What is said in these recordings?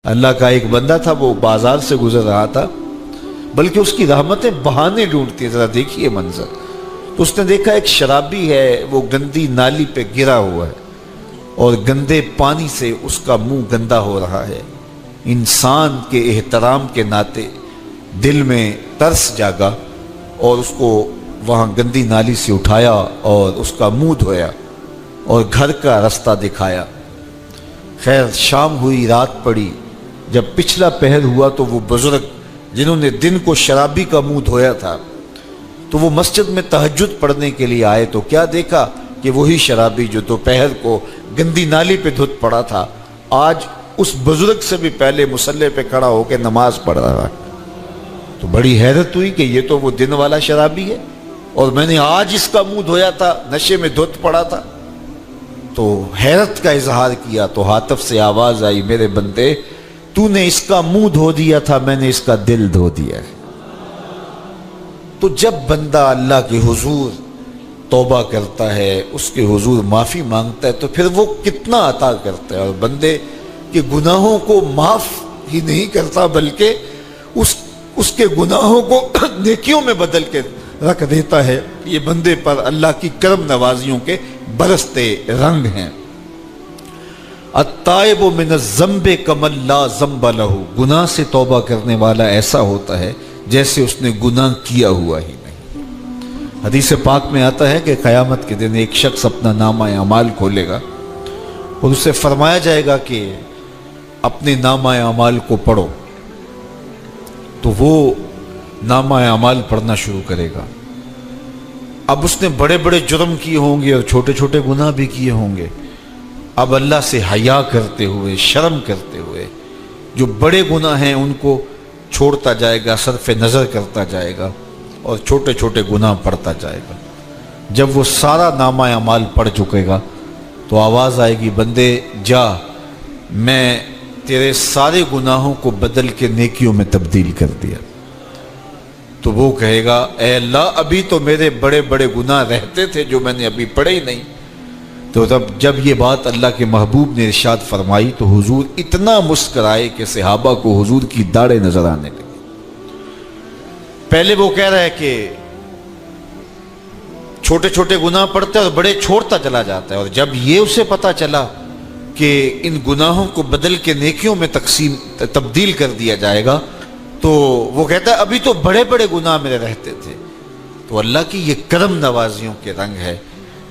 اللہ کا ایک بندہ تھا، وہ بازار سے گزر رہا تھا، بلکہ اس کی رحمتیں بہانے ڈھونڈتی ہیں۔ ذرا دیکھیے منظر۔ تو اس نے دیکھا ایک شرابی ہے، وہ گندی نالی پہ گرا ہوا ہے اور گندے پانی سے اس کا منہ گندا ہو رہا ہے۔ انسان کے احترام کے ناطے دل میں ترس جاگا اور اس کو وہاں گندی نالی سے اٹھایا اور اس کا منہ دھویا اور گھر کا رستہ دکھایا۔ خیر شام ہوئی، رات پڑی، جب پچھلا پہر ہوا تو وہ بزرگ جنہوں نے دن کو شرابی کا منہ دھویا تھا تو وہ مسجد میں تہجد پڑھنے کے لیے آئے تو کیا دیکھا کہ وہی شرابی جو دوپہر کو گندی نالی پہ دھت پڑا تھا آج اس بزرگ سے بھی پہلے مصلی پہ کھڑا ہو کے نماز پڑھ رہا ہے۔ تو بڑی حیرت ہوئی کہ یہ تو وہ دن والا شرابی ہے اور میں نے آج اس کا منہ دھویا تھا، نشے میں دھت پڑا تھا۔ تو حیرت کا اظہار کیا تو ہاتف سے آواز آئی، میرے بندے تو نے اس کا منہ دھو دیا تھا، میں نے اس کا دل دھو دیا ہے۔ تو جب بندہ اللہ کے حضور توبہ کرتا ہے، اس کے حضور معافی مانگتا ہے تو پھر وہ کتنا عطا کرتا ہے، اور بندے کے گناہوں کو معاف ہی نہیں کرتا بلکہ اس کے گناہوں کو نیکیوں میں بدل کے رکھ دیتا ہے۔ یہ بندے پر اللہ کی کرم نوازیوں کے برستے رنگ ہیں۔ التائب من الذنب کمن لا ذنب لہ، گناہ سے توبہ کرنے والا ایسا ہوتا ہے جیسے اس نے گناہ کیا ہوا ہی نہیں۔ حدیث پاک میں آتا ہے کہ قیامت کے دن ایک شخص اپنا نامہ اعمال کھولے گا اور اسے فرمایا جائے گا کہ اپنے نامہ اعمال کو پڑھو، تو وہ نامہ اعمال پڑھنا شروع کرے گا۔ اب اس نے بڑے بڑے جرم کیے ہوں گے اور چھوٹے چھوٹے گناہ بھی کیے ہوں گے۔ اب اللہ سے حیا کرتے ہوئے، شرم کرتے ہوئے جو بڑے گناہ ہیں ان کو چھوڑتا جائے گا، صرف نظر کرتا جائے گا اور چھوٹے چھوٹے گناہ پڑھتا جائے گا۔ جب وہ سارا نامہ اعمال پڑھ چکے گا تو آواز آئے گی، بندے جا، میں تیرے سارے گناہوں کو بدل کے نیکیوں میں تبدیل کر دیا۔ تو وہ کہے گا، اے اللہ ابھی تو میرے بڑے بڑے گناہ رہتے تھے جو میں نے ابھی پڑھے ہی نہیں۔ تو جب یہ بات اللہ کے محبوب نے ارشاد فرمائی تو حضور اتنا مسکرائے کہ صحابہ کو حضور کی داڑھیں نظر آنے لگی۔ پہلے وہ کہہ رہا ہے کہ چھوٹے چھوٹے گناہ پڑھتا ہے اور بڑے چھوڑتا چلا جاتا ہے، اور جب یہ اسے پتا چلا کہ ان گناہوں کو بدل کے نیکیوں میں تبدیل کر دیا جائے گا تو وہ کہتا ہے ابھی تو بڑے بڑے گناہ میرے رہتے تھے۔ تو اللہ کی یہ کرم نوازیوں کے رنگ ہے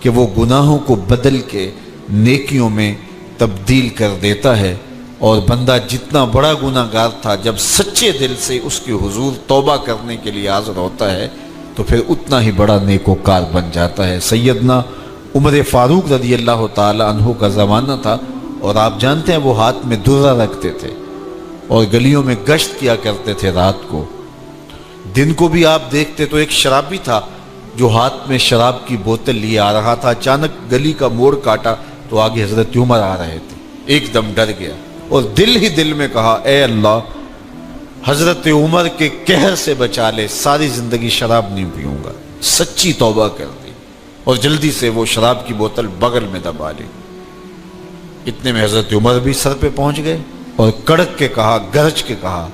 کہ وہ گناہوں کو بدل کے نیکیوں میں تبدیل کر دیتا ہے، اور بندہ جتنا بڑا گناہ گار تھا جب سچے دل سے اس کے حضور توبہ کرنے کے لیے حاضر ہوتا ہے تو پھر اتنا ہی بڑا نیکوکار بن جاتا ہے۔ سیدنا عمر فاروق رضی اللہ تعالی عنہ کا زمانہ تھا، اور آپ جانتے ہیں وہ ہاتھ میں درہ رکھتے تھے اور گلیوں میں گشت کیا کرتے تھے رات کو۔ دن کو بھی آپ دیکھتے تو ایک شرابی تھا جو ہاتھ میں شراب کی بوتل لیے آ رہا تھا۔ اچانک گلی کا موڑ کاٹا تو آگے حضرت عمر آ رہے تھے، ایک دم ڈر گیا اور دل ہی دل میں کہا، اے اللہ حضرت عمر کے قہر سے بچا لے، ساری زندگی شراب نہیں پیوں گا۔ سچی توبہ کر دی اور جلدی سے وہ شراب کی بوتل بغل میں دبا لی۔ اتنے میں حضرت عمر بھی سر پہ پہنچ گئے اور کڑک کے کہا، گرج کے کہا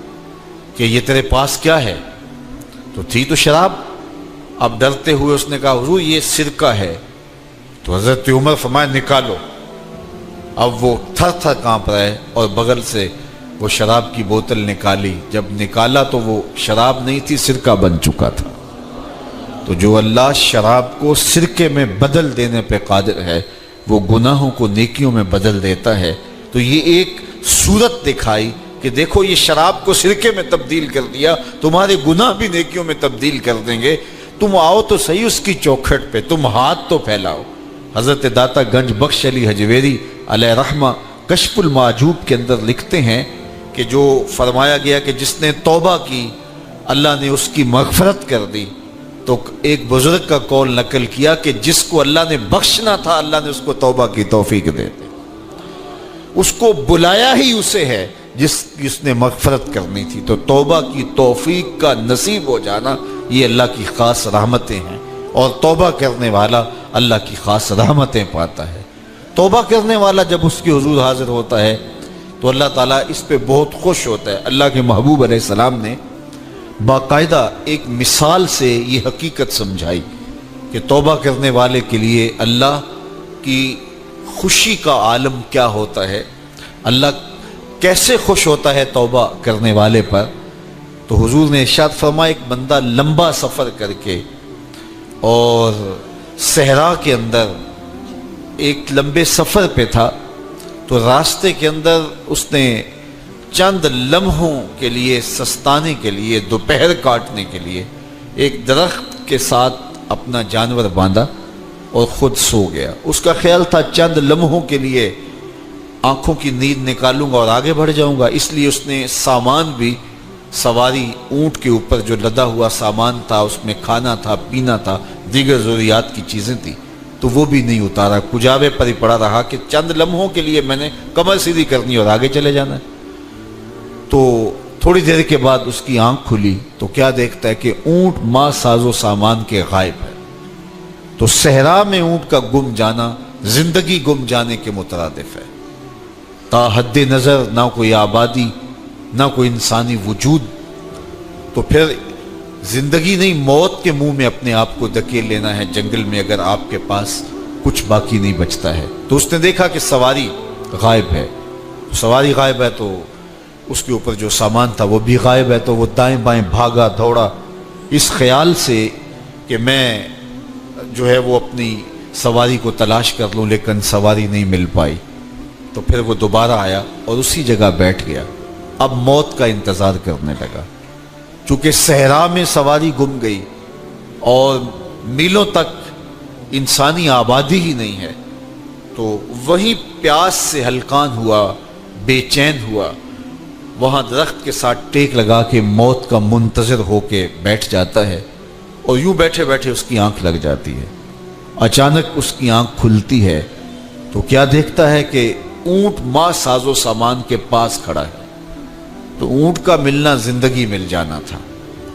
کہ یہ تیرے پاس کیا ہے؟ تو تھی تو شراب۔ اب ڈرتے ہوئے اس نے کہا، حضور یہ سرکہ ہے۔ تو حضرت عمر فرمایا، نکالو۔ اب وہ تھر تھر کانپ رہے اور بغل سے وہ شراب کی بوتل نکالی۔ جب نکالا تو وہ شراب نہیں تھی، سرکہ بن چکا تھا۔ تو جو اللہ شراب کو سرکے میں بدل دینے پہ قادر ہے، وہ گناہوں کو نیکیوں میں بدل دیتا ہے۔ تو یہ ایک صورت دکھائی کہ دیکھو یہ شراب کو سرکے میں تبدیل کر دیا، تمہارے گناہ بھی نیکیوں میں تبدیل کر دیں گے۔ تم آؤ تو صحیح اس کی چوکھٹ پہ، تم ہاتھ تو پھیلاؤ۔ حضرت داتا گنج بخش علی حجویری علیہ رحمہ کشف المعجوب کے اندر لکھتے ہیں کہ جو فرمایا گیا کہ جس نے توبہ کی اللہ نے اس کی مغفرت کر دی، تو ایک بزرگ کا قول نقل کیا کہ جس کو اللہ نے بخشنا تھا اللہ نے اس کو توبہ کی توفیق دے دی۔ اس کو بلایا ہی اسے ہے جس نے مغفرت کرنی تھی۔ تو توبہ کی توفیق کا نصیب ہو جانا یہ اللہ کی خاص رحمتیں ہیں، اور توبہ کرنے والا اللہ کی خاص رحمتیں پاتا ہے۔ توبہ کرنے والا جب اس کے حضور حاضر ہوتا ہے تو اللہ تعالیٰ اس پہ بہت خوش ہوتا ہے۔ اللہ کے محبوب علیہ السلام نے باقاعدہ ایک مثال سے یہ حقیقت سمجھائی کہ توبہ کرنے والے کے لیے اللہ کی خوشی کا عالم کیا ہوتا ہے، اللہ کیسے خوش ہوتا ہے توبہ کرنے والے پر۔ تو حضور نے ارشاد فرمایا ایک بندہ لمبا سفر کر کے اور صحرا کے اندر ایک لمبے سفر پہ تھا، تو راستے کے اندر اس نے چند لمحوں کے لیے سستانے کے لیے، دوپہر کاٹنے کے لیے ایک درخت کے ساتھ اپنا جانور باندھا اور خود سو گیا۔ اس کا خیال تھا چند لمحوں کے لیے آنکھوں کی نیند نکالوں گا اور آگے بڑھ جاؤں گا، اس لیے اس نے سامان بھی سواری اونٹ کے اوپر جو لدا ہوا سامان تھا، اس میں کھانا تھا، پینا تھا، دیگر ضروریات کی چیزیں تھیں، تو وہ بھی نہیں اتارا، کجاوے پر ہی پڑا رہا کہ چند لمحوں کے لیے میں نے کمر سیدھی کرنی اور آگے چلے جانا ہے۔ تو تھوڑی دیر کے بعد اس کی آنکھ کھلی تو کیا دیکھتا ہے کہ اونٹ ماں ساز و سامان کے غائب ہے۔ تو صحرا میں اونٹ کا گم جانا زندگی گم جانے کے مترادف ہے۔ تا حد نظر نہ کوئی آبادی، نہ کوئی انسانی وجود، تو پھر زندگی نہیں موت کے منہ میں اپنے آپ کو دھکیل لینا ہے جنگل میں، اگر آپ کے پاس کچھ باقی نہیں بچتا ہے۔ تو اس نے دیکھا کہ سواری غائب ہے، سواری غائب ہے تو اس کے اوپر جو سامان تھا وہ بھی غائب ہے، تو وہ دائیں بائیں بھاگا دوڑا اس خیال سے کہ میں جو ہے وہ اپنی سواری کو تلاش کر لوں، لیکن سواری نہیں مل پائی۔ تو پھر وہ دوبارہ آیا اور اسی جگہ بیٹھ گیا، اب موت کا انتظار کرنے لگا۔ چونکہ صحرا میں سواری گم گئی اور میلوں تک انسانی آبادی ہی نہیں ہے، تو وہیں پیاس سے ہلکان ہوا، بے چین ہوا، وہاں درخت کے ساتھ ٹیک لگا کے موت کا منتظر ہو کے بیٹھ جاتا ہے، اور یوں بیٹھے بیٹھے اس کی آنکھ لگ جاتی ہے۔ اچانک اس کی آنکھ کھلتی ہے تو کیا دیکھتا ہے کہ اونٹ ماں ساز و سامان کے پاس کھڑا ہے۔ تو اونٹ کا ملنا زندگی مل جانا تھا،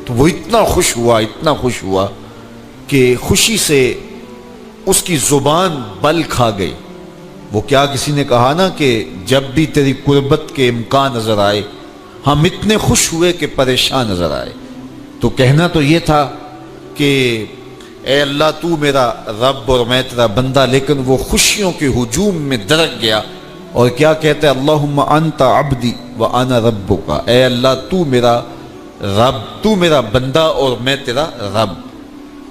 تو وہ اتنا خوش ہوا کہ خوشی سے اس کی زبان بل کھا گئی۔ وہ کیا کسی نے کہا نا کہ جب بھی تیری قربت کے امکان نظر آئے ہم اتنے خوش ہوئے کہ پریشان نظر آئے۔ تو کہنا تو یہ تھا کہ اے اللہ تو میرا رب اور میں تیرا بندہ، لیکن وہ خوشیوں کے ہجوم میں درک گیا اور کیا کہتا ہے، اللہم انت عبدی وانا ربک، اے اللہ تو میرا رب، تو میرا بندہ اور میں تیرا رب۔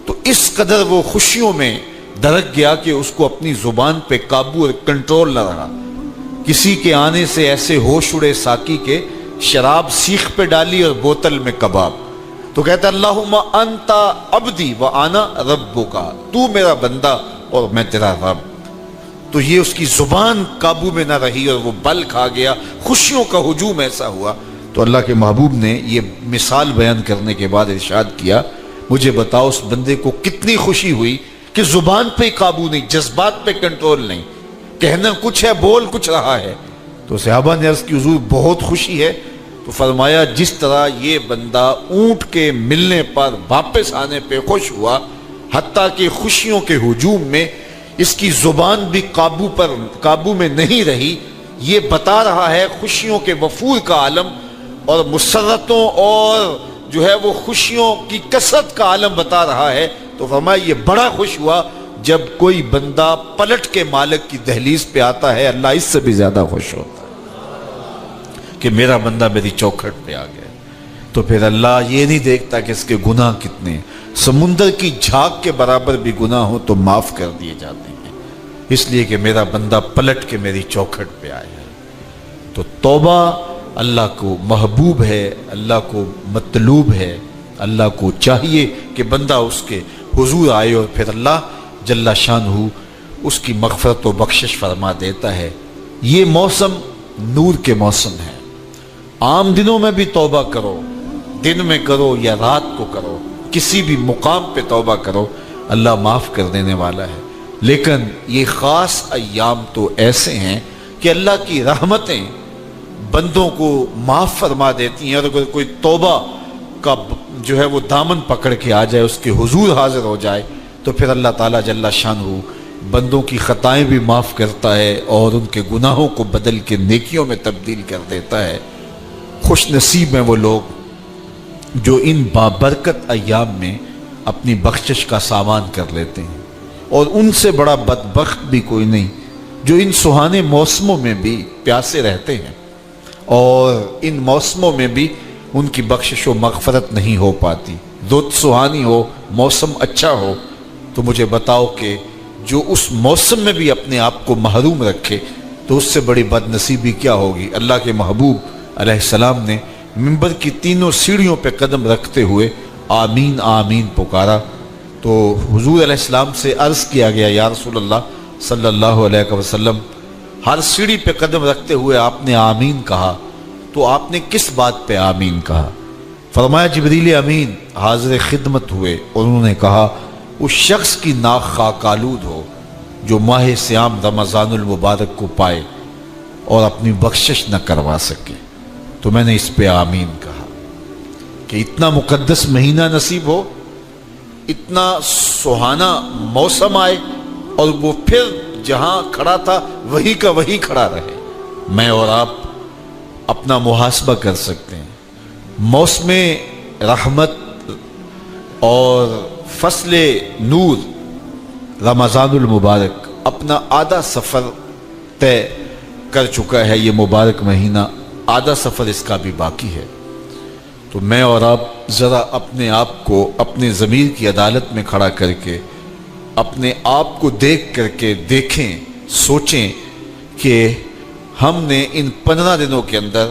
تو اس قدر وہ خوشیوں میں درک گیا کہ اس کو اپنی زبان پہ قابو اور کنٹرول نہ رہا۔ کسی کے آنے سے ایسے ہوش اڑے ساقی کے، شراب سیخ پہ ڈالی اور بوتل میں کباب۔ تو کہتا ہے اللہم انت عبدی وانا ربک، تو میرا بندہ اور میں تیرا رب۔ تو یہ اس کی زبان قابو میں نہ رہی اور وہ بل کھا گیا، خوشیوں کا ہجوم ایسا ہوا۔ تو اللہ کے محبوب نے یہ مثال بیان کرنے کے بعد ارشاد کیا، مجھے بتاؤ اس بندے کو کتنی خوشی ہوئی کہ زبان پہ قابو نہیں، جذبات پہ کنٹرول نہیں، کہنا کچھ ہے بول کچھ رہا ہے۔ تو صحابہ نے عرض کی حضور بہت خوشی ہے۔ تو فرمایا جس طرح یہ بندہ اونٹ کے ملنے پر واپس آنے پہ خوش ہوا، حتیٰ کہ خوشیوں کے ہجوم میں اس کی زبان بھی قابو میں نہیں رہی، یہ بتا رہا ہے خوشیوں کے وفور کا عالم اور مسرتوں اور جو ہے وہ خوشیوں کی کثرت کا عالم بتا رہا ہے۔ تو فرمایا یہ بڑا خوش ہوا جب کوئی بندہ پلٹ کے مالک کی دہلیز پہ آتا ہے، اللہ اس سے بھی زیادہ خوش ہوتا ہے کہ میرا بندہ میری چوکھٹ پہ آ گیا۔ تو پھر اللہ یہ نہیں دیکھتا کہ اس کے گناہ کتنے ہیں، سمندر کی جھاگ کے برابر بھی گناہ ہو تو معاف کر دیے جاتے ہیں، اس لیے کہ میرا بندہ پلٹ کے میری چوکھٹ پہ آیا ہے۔ تو توبہ اللہ کو محبوب ہے، اللہ کو مطلوب ہے، اللہ کو چاہیے کہ بندہ اس کے حضور آئے اور پھر اللہ جل شانہ اس کی مغفرت و بخشش فرما دیتا ہے۔ یہ موسم نور کے موسم ہے، عام دنوں میں بھی توبہ کرو، دن میں کرو یا رات کو کرو، کسی بھی مقام پہ توبہ کرو، اللہ معاف کر دینے والا ہے۔ لیکن یہ خاص ایام تو ایسے ہیں کہ اللہ کی رحمتیں بندوں کو معاف فرما دیتی ہیں، اور اگر کوئی توبہ کا جو ہے وہ دامن پکڑ کے آ جائے، اس کے حضور حاضر ہو جائے، تو پھر اللہ تعالیٰ جل شانہ بندوں کی خطائیں بھی معاف کرتا ہے اور ان کے گناہوں کو بدل کے نیکیوں میں تبدیل کر دیتا ہے۔ خوش نصیب ہیں وہ لوگ جو ان بابرکت ایام میں اپنی بخشش کا سامان کر لیتے ہیں، اور ان سے بڑا بدبخت بھی کوئی نہیں جو ان سہانے موسموں میں بھی پیاسے رہتے ہیں اور ان موسموں میں بھی ان کی بخشش و مغفرت نہیں ہو پاتی۔ رت سہانی ہو، موسم اچھا ہو، تو مجھے بتاؤ کہ جو اس موسم میں بھی اپنے آپ کو محروم رکھے تو اس سے بڑی بد نصیبی کیا ہوگی۔ اللہ کے محبوب علیہ السلام نے منبر کی تینوں سیڑھیوں پہ قدم رکھتے ہوئے آمین آمین پکارا، تو حضور علیہ السلام سے عرض کیا گیا یا رسول اللہ صلی اللہ علیہ وسلم، ہر سیڑھی پہ قدم رکھتے ہوئے آپ نے آمین کہا، تو آپ نے کس بات پہ آمین کہا؟ فرمایا جبریل امین حاضر خدمت ہوئے اور انہوں نے کہا اس شخص کی ناک خاک آلود ہو جو ماہ صیام رمضان المبارک کو پائے اور اپنی بخشش نہ کروا سکے۔ تو میں نے اس پہ آمین کہا کہ اتنا مقدس مہینہ نصیب ہو، اتنا سہانا موسم آئے اور وہ پھر جہاں کھڑا تھا وہی کا وہی کھڑا رہے۔ میں اور آپ اپنا محاسبہ کر سکتے ہیں۔ موسم رحمت اور فصل نور رمضان المبارک اپنا آدھا سفر طے کر چکا ہے، یہ مبارک مہینہ آدھا سفر اس کا بھی باقی ہے۔ تو میں اور آپ ذرا اپنے آپ کو اپنے ضمیر کی عدالت میں کھڑا کر کے اپنے آپ کو دیکھ کر کے دیکھیں، سوچیں کہ ہم نے ان 15 دنوں کے اندر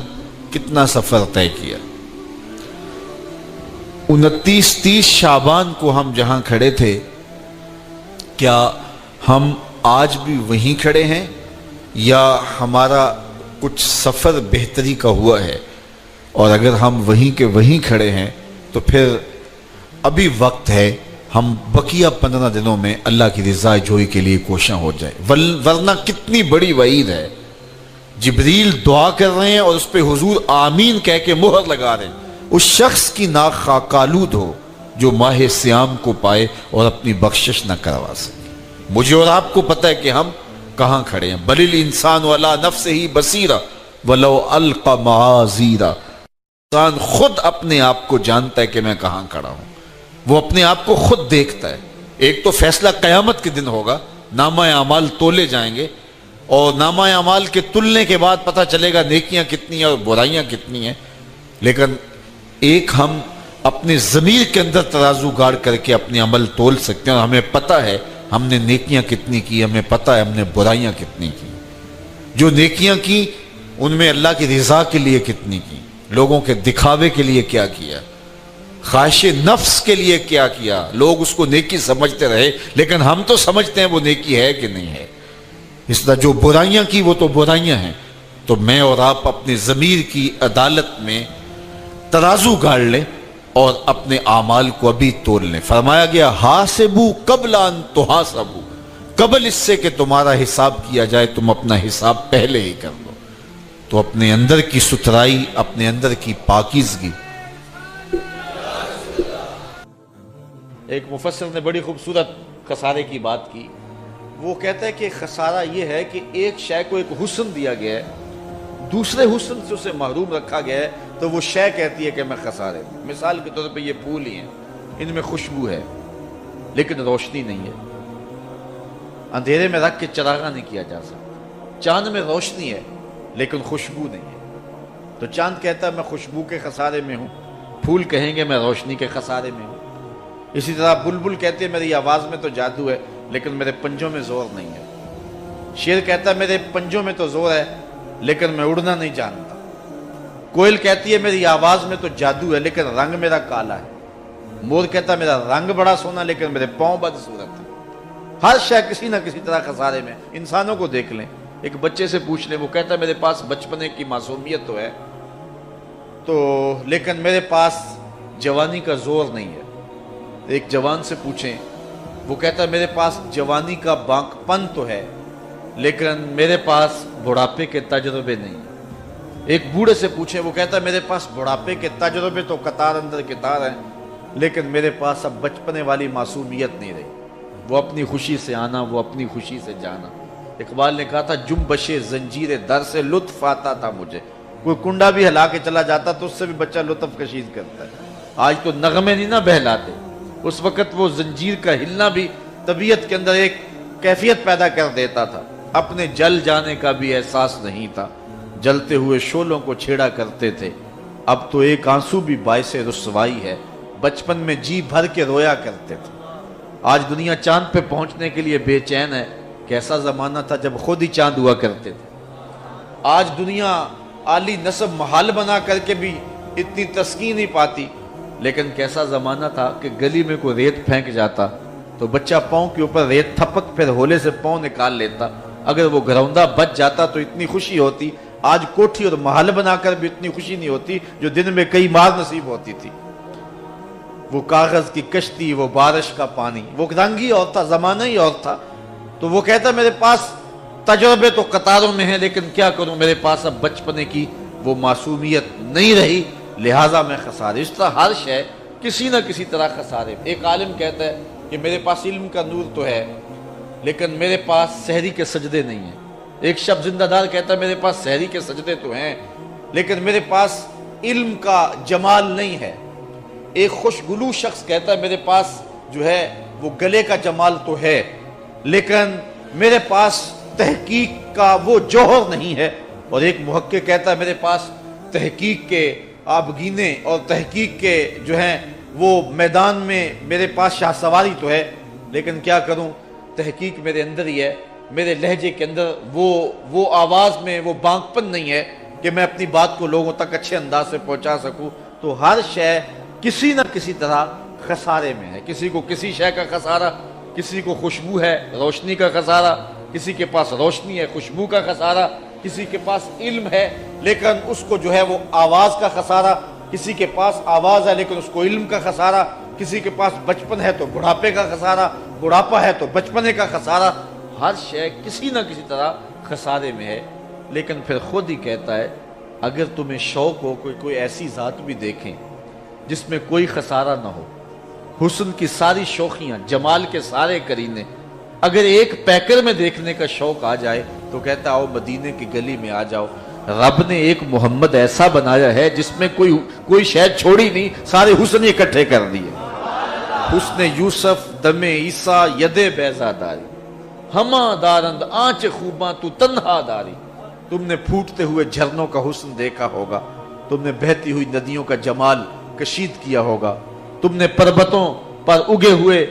کتنا سفر طے کیا۔ 29-30 شعبان کو ہم جہاں کھڑے تھے، کیا ہم آج بھی وہیں کھڑے ہیں یا ہمارا کچھ سفر بہتری کا ہوا ہے؟ اور اگر ہم وہیں کے وہیں کھڑے ہیں تو پھر ابھی وقت ہے، ہم بقیہ 15 دنوں میں اللہ کی رضا جوئی کے لیے کوشاں ہو جائیں، ورنہ کتنی بڑی وعید ہے۔ جبریل دعا کر رہے ہیں اور اس پہ حضور آمین کہہ کے مہر لگا رہے ہیں، اس شخص کی ناک خاک آلود ہو جو ماہ صیام کو پائے اور اپنی بخشش نہ کروا سکے۔ مجھے اور آپ کو پتہ ہے کہ ہم کہاں کھڑے ہیں۔ بل الانسان علی نفسہ بصیرہ ولو القی معاذیرہ، انسان خود اپنے آپ کو جانتا ہے کہ میں کہاں کھڑا ہوں، وہ اپنے آپ کو خود دیکھتا ہے۔ ایک تو فیصلہ قیامت کے دن ہوگا، نامہ اعمال تولے جائیں گے اور نامہ اعمال کے تلنے کے بعد پتہ چلے گا نیکیاں کتنی ہیں اور برائیاں کتنی ہیں۔ لیکن ایک ہم اپنے ضمیر کے اندر ترازو گاڑ کر کے اپنے عمل تول سکتے ہیں اور ہمیں پتہ ہے ہم نے نیکیاں کتنی کی، ہمیں پتہ ہے ہم نے برائیاں کتنی کی۔ جو نیکیاں کی ان میں اللہ کی رضا کے لیے کتنی کی، لوگوں کے دکھاوے کے لیے کیا کیا، خواہش نفس کے لیے کیا کیا، لوگ اس کو نیکی سمجھتے رہے لیکن ہم تو سمجھتے ہیں وہ نیکی ہے کہ نہیں ہے۔ اس طرح جو برائیاں کی وہ تو برائیاں ہیں۔ تو میں اور آپ اپنے ضمیر کی عدالت میں ترازو گاڑ لیں اور اپنے اعمال کو ابھی تول لیں۔ فرمایا گیا حاسبو قبل ان تحاسبو، قبل اس سے کہ تمہارا حساب کیا جائے تم اپنا حساب پہلے ہی کر لو۔ تو اپنے اندر کی ستھرائی، اپنے اندر کی پاکیزگی۔ ایک مفسر نے بڑی خوبصورت خسارے کی بات کی، وہ کہتا ہے کہ خسارہ یہ ہے کہ ایک شے کو ایک حسن دیا گیا ہے، دوسرے حسن سے اسے محروم رکھا گیا ہے، تو وہ شے کہتی ہے کہ میں خسارے ہوں۔ مثال کے طور پہ یہ پھول ہی ہیں، ان میں خوشبو ہے لیکن روشنی نہیں ہے، اندھیرے میں رکھ کے چراغاں نہیں کیا جا سکتا۔ چاند میں روشنی ہے لیکن خوشبو نہیں ہے، تو چاند کہتا ہے میں خوشبو کے خسارے میں ہوں، پھول کہیں گے میں روشنی کے خسارے میں ہوں۔ اسی طرح بلبل کہتے ہیں میری آواز میں تو جادو ہے لیکن میرے پنجوں میں زور نہیں ہے۔ شیر کہتا ہے میرے پنجوں میں تو زور ہے لیکن میں اڑنا نہیں جانتا۔ کوئل کہتی ہے میری آواز میں تو جادو ہے لیکن رنگ میرا کالا ہے۔ مور کہتا ہے میرا رنگ بڑا سونا لیکن میرے پاؤں بدصورت ہے۔ ہر شے کسی نہ کسی طرح خسارے میں۔ انسانوں کو دیکھ لیں، ایک بچے سے پوچھ لیں، وہ کہتا ہے میرے پاس بچپنے کی معصومیت تو ہے تو لیکن میرے پاس جوانی کا زور نہیں ہے۔ ایک جوان سے پوچھیں، وہ کہتا ہے میرے پاس جوانی کا بانک پن تو ہے لیکن میرے پاس بڑھاپے کے تجربے نہیں۔ ایک بوڑھے سے پوچھیں، وہ کہتا ہے میرے پاس بڑھاپے کے تجربے تو قطار اندر قطار ہیں لیکن میرے پاس اب بچپنے والی معصومیت نہیں رہی۔ وہ اپنی خوشی سے آنا، وہ اپنی خوشی سے جانا۔ اقبال نے کہا تھا جنبش زنجیر در سے لطف آتا تھا مجھے، کوئی کنڈا بھی ہلا کے چلا جاتا تو اس سے بھی بچہ لطف کشید کرتا ہے۔ آج تو نغمے نہیں نہ بہلاتے، اس وقت وہ زنجیر کا ہلنا بھی طبیعت کے اندر ایک کیفیت پیدا کر دیتا تھا۔ اپنے جل جانے کا بھی احساس نہیں تھا، جلتے ہوئے شعلوں کو چھیڑا کرتے تھے۔ اب تو ایک آنسو بھی باعث رسوائی ہے، بچپن میں جی بھر کے رویا کرتے تھے۔ آج دنیا چاند پہ پہنچنے کے لیے بے چین ہے، کیسا زمانہ تھا جب خود ہی چاند ہوا کرتے تھے۔ آج دنیا عالی نسب محال بنا کر کے بھی اتنی تسکین نہیں پاتی، لیکن کیسا زمانہ تھا کہ گلی میں کوئی ریت پھینک جاتا تو بچہ پاؤں کے اوپر ریت تھپک پھر ہولے سے پاؤں نکال لیتا، اگر وہ گھروندہ بچ جاتا تو اتنی خوشی ہوتی۔ آج کوٹھی اور محل بنا کر بھی اتنی خوشی نہیں ہوتی جو دن میں کئی مار نصیب ہوتی تھی۔ وہ کاغذ کی کشتی، وہ بارش کا پانی، وہ رنگ ہی اور تھا، زمانہ ہی اور تھا۔ تو وہ کہتا میرے پاس تجربے تو قطاروں میں ہیں، لیکن کیا کروں، میرے پاس اب بچپنے کی وہ معصومیت نہیں رہی، لہٰذا میں خسارے۔ اس طرح ہر شے کسی نہ کسی طرح خسارے۔ ایک عالم کہتا ہے کہ میرے پاس علم کا نور تو ہے لیکن میرے پاس سحری کے سجدے نہیں ہیں۔ ایک شب زندہ دار کہتا ہے میرے پاس سحری کے سجدے تو ہیں لیکن میرے پاس علم کا جمال نہیں ہے۔ ایک خوشگلو شخص کہتا ہے میرے پاس جو ہے وہ گلے کا جمال تو ہے لیکن میرے پاس تحقیق کا وہ جوہر نہیں ہے۔ اور ایک محقق کہتا ہے میرے پاس تحقیق کے آبگینے اور تحقیق کے جو ہیں وہ میدان میں میرے پاس شاہ سواری تو ہے، لیکن کیا کروں، تحقیق میرے اندر ہی ہے، میرے لہجے کے اندر وہ آواز میں وہ بانک پن نہیں ہے کہ میں اپنی بات کو لوگوں تک اچھے انداز سے پہنچا سکوں۔ تو ہر شے کسی نہ کسی طرح خسارے میں ہے۔ کسی کو کسی شے کا خسارہ، کسی کو خوشبو ہے روشنی کا خسارہ، کسی کے پاس روشنی ہے خوشبو کا خسارہ، کسی کے پاس علم ہے لیکن اس کو جو ہے وہ آواز کا خسارہ، کسی کے پاس آواز ہے لیکن اس کو علم کا خسارہ، کسی کے پاس بچپن ہے تو بڑھاپے کا خسارہ، بڑھاپا ہے تو بچپنے کا خسارہ۔ ہر شے کسی نہ کسی طرح خسارے میں ہے۔ لیکن پھر خود ہی کہتا ہے اگر تمہیں شوق ہو کوئی ایسی ذات بھی دیکھیں جس میں کوئی خسارہ نہ ہو، حسن کی ساری شوخیاں، جمال کے سارے کرینے اگر ایک پیکر میں دیکھنے کا شوق آ جائے تو کہتا آؤ مدینے کی گلی میں آ جاؤ۔ رب نے ایک محمد ایسا بنایا ہے جس میں کوئی شے چھوڑی نہیں، سارے حسن اکٹھے کر دیے۔ حسن یوسف دم عیسیٰ ید بیضا داری، ہما دارند آنچ خوباں تو تنہا داری۔ تم نے پھوٹتے ہوئے جھرنوں کا حسن دیکھا ہوگا، تم نے بہتی ہوئی ندیوں کا جمال کشید کیا ہوگا، تم نے پربتوں پر اگے ہوئے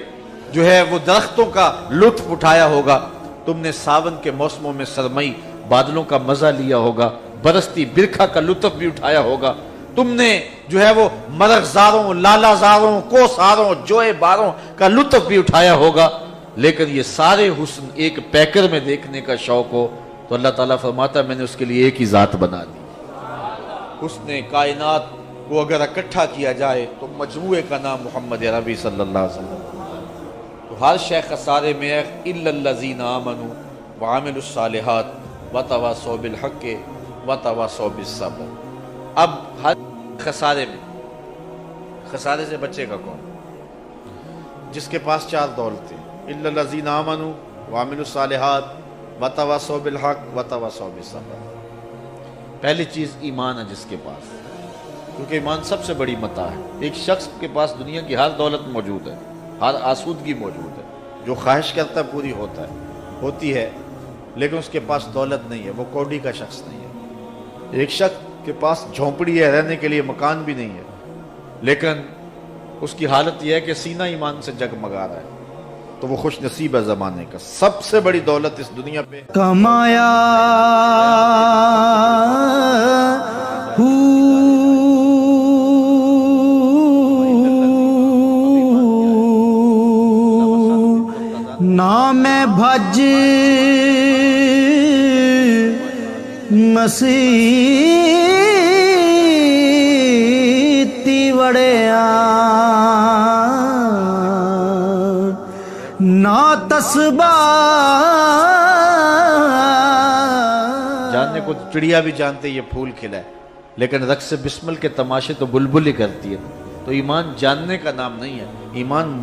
جو ہے وہ درختوں کا لطف اٹھایا ہوگا، تم نے ساون کے موسموں میں سرمئی بادلوں کا مزہ لیا ہوگا، برستی برکھا کا لطف بھی اٹھایا ہوگا، تم نے جو ہے وہ مرغزاروں، لالا زاروں، کوساروں، جوئے باروں کا لطف بھی اٹھایا ہوگا۔ لیکن یہ سارے حسن ایک پیکر میں دیکھنے کا شوق ہو تو اللہ تعالیٰ فرماتا ہے میں نے اس کے لیے ایک ہی ذات بنا دی۔ حسن کائنات کو اگر اکٹھا کیا جائے تو مجموعے کا نام محمد عربی صلی اللہ علیہ وسلم۔ تو ہر شے خسارے میں ہے الا الذین آمنوا وعملوا الصالحات وتواصوا بالحق وتواصوا بالصبر۔ اب ہر خسارے میں، خسارے سے بچے گا کون؟ جس کے پاس چار دولتیں، الا الذین آمنوا وعملوا الصالحات وتواصوا بالحق وتواصوا بالصبر۔ پہلی چیز ایمان ہے جس کے پاس، کیونکہ ایمان سب سے بڑی متاع ہے۔ ایک شخص کے پاس دنیا کی ہر دولت موجود ہے، ہر آسودگی موجود ہے، جو خواہش کرتا ہے پوری ہوتی ہے، لیکن اس کے پاس دولت نہیں ہے، وہ کوڑی کا شخص نہیں ہے۔ ایک شخص کے پاس جھونپڑی ہے، رہنے کے لیے مکان بھی نہیں ہے، لیکن اس کی حالت یہ ہے کہ سینہ ایمان سے جگمگا رہا ہے، تو وہ خوش نصیب ہے زمانے کا۔ سب سے بڑی دولت اس دنیا پہ کمایا نام بھج مسیتی وڑیا نا تسبا۔ جاننے کو چڑیا بھی جانتے یہ پھول کھلا ہے، لیکن رقص بسمل کے تماشے تو بلبل ہی کرتی ہے۔ تو ایمان جاننے کا نام نہیں ہے، ایمان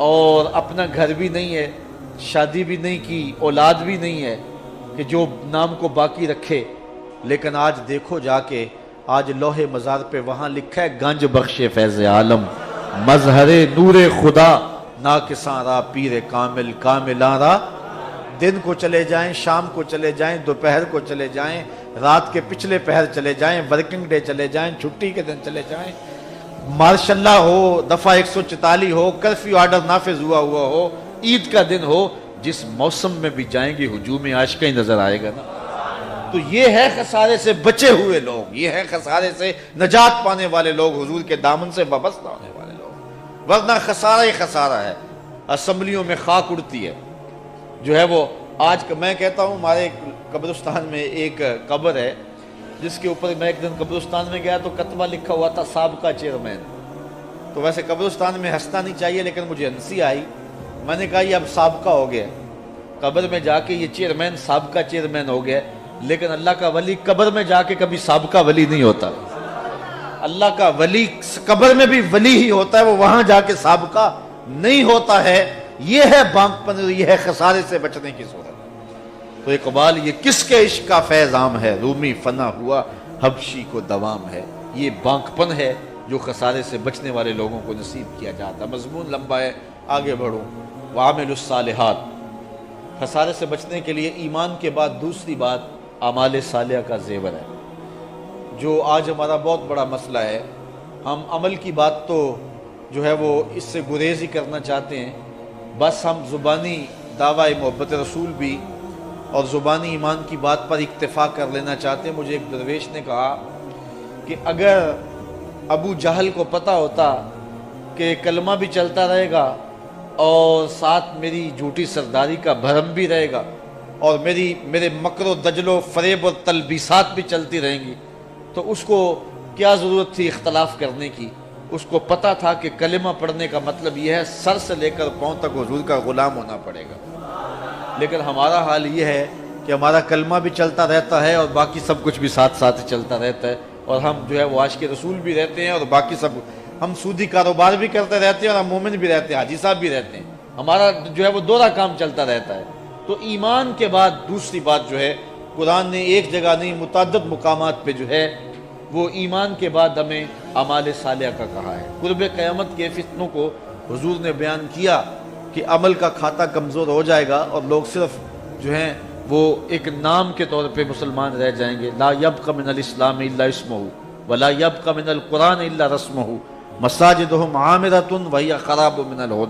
اور اپنا گھر بھی نہیں ہے، شادی بھی نہیں کی، اولاد بھی نہیں ہے کہ جو نام کو باقی رکھے، لیکن آج دیکھو جا کے آج لوح مزار پہ وہاں لکھا ہے گنج بخش فیض عالم مظہر نور خدا ناکساں را پیر کامل کاملاں را۔ دن کو چلے جائیں، شام کو چلے جائیں، دوپہر کو چلے جائیں، رات کے پچھلے پہر چلے جائیں، ورکنگ ڈے چلے جائیں، چھٹی کے دن چلے جائیں، مارشاء اللہ ہو، دفعہ 144 ہو، کرفیو آرڈر نافذ ہوا ہو، عید کا دن ہو، جس موسم میں بھی جائیں گے ہجوم عاشقہ ہی نظر آئے گا نا۔ تو یہ ہے خسارے سے بچے ہوئے لوگ، یہ ہے خسارے سے نجات پانے والے لوگ، حضور کے دامن سے وابستہ ہونے والے لوگ، ورنہ خسارہ ہی خسارہ ہے۔ اسمبلیوں میں خاک اڑتی ہے، جو ہے وہ آج میں کہتا ہوں ہمارے قبرستان میں ایک قبر ہے جس کے اوپر میں ایک دن قبرستان میں گیا تو کتبہ لکھا ہوا تھا سابقہ چیئرمین۔ تو ویسے قبرستان میں ہنسنا نہیں چاہیے لیکن مجھے ہنسی آئی، میں نے کہا یہ اب سابقہ ہو گیا، قبر میں جا کے یہ چیئرمین سابقہ چیئرمین ہو گیا، لیکن اللہ کا ولی قبر میں جا کے کبھی سابقہ ولی نہیں ہوتا۔ اللہ کا ولی قبر میں بھی ولی ہی ہوتا ہے، وہ وہاں جا کے سابقہ نہیں ہوتا ہے۔ یہ ہے بانک پن، یہ ہے خسارے سے بچنے کی صورت۔ تو اقبال یہ کس کے عشق کا فیض عام ہے، رومی فنا ہوا حبشی کو دوام ہے۔ یہ بانک پن ہے جو خسارے سے بچنے والے لوگوں کو نصیب کیا جاتا۔ مضمون لمبا ہے، آگے بڑھوں۔ وعامل الصالحات، خسارے سے بچنے کے لیے ایمان کے بعد دوسری بات اعمال صالحہ کا زیور ہے، جو آج ہمارا بہت بڑا مسئلہ ہے۔ ہم عمل کی بات تو جو ہے وہ اس سے گریز ہی کرنا چاہتے ہیں، بس ہم زبانی دعوی محبت رسول بھی اور زبانی ایمان کی بات پر اکتفا کر لینا چاہتے ہیں۔ مجھے ایک درویش نے کہا کہ اگر ابو جہل کو پتہ ہوتا کہ کلمہ بھی چلتا رہے گا اور ساتھ میری جھوٹی سرداری کا بھرم بھی رہے گا اور میرے مکر و دجل و فریب اور تلبیسات بھی چلتی رہیں گی، تو اس کو کیا ضرورت تھی اختلاف کرنے کی؟ اس کو پتہ تھا کہ کلمہ پڑھنے کا مطلب یہ ہے سر سے لے کر پاؤں تک حضور کا غلام ہونا پڑے گا۔ لیکن ہمارا حال یہ ہے کہ ہمارا کلمہ بھی چلتا رہتا ہے اور باقی سب کچھ بھی ساتھ ساتھ چلتا رہتا ہے، اور ہم جو ہے وہ عاشق رسول بھی رہتے ہیں اور باقی سب، ہم سودی کاروبار بھی کرتے رہتے ہیں اور ہم مومن بھی رہتے ہیں، حاجی صاحب بھی رہتے ہیں، ہمارا جو ہے وہ دورہ کام چلتا رہتا ہے۔ تو ایمان کے بعد دوسری بات جو ہے، قرآن نے ایک جگہ نہیں متعدد مقامات پہ جو ہے وہ ایمان کے بعد ہمیں اعمال صالحہ کا کہا ہے۔ قرب قیامت کے فتنوں کو حضور نے بیان کیا کہ عمل کا کھاتا کمزور ہو جائے گا اور لوگ صرف جو ہیں وہ ایک نام کے طور پہ مسلمان رہ جائیں گے۔ لا یبق من الاسلام الا اسمہ ولا یبق من القرآن الا رسمہ مساجدہم عامرۃ وہی خراب من الہدى۔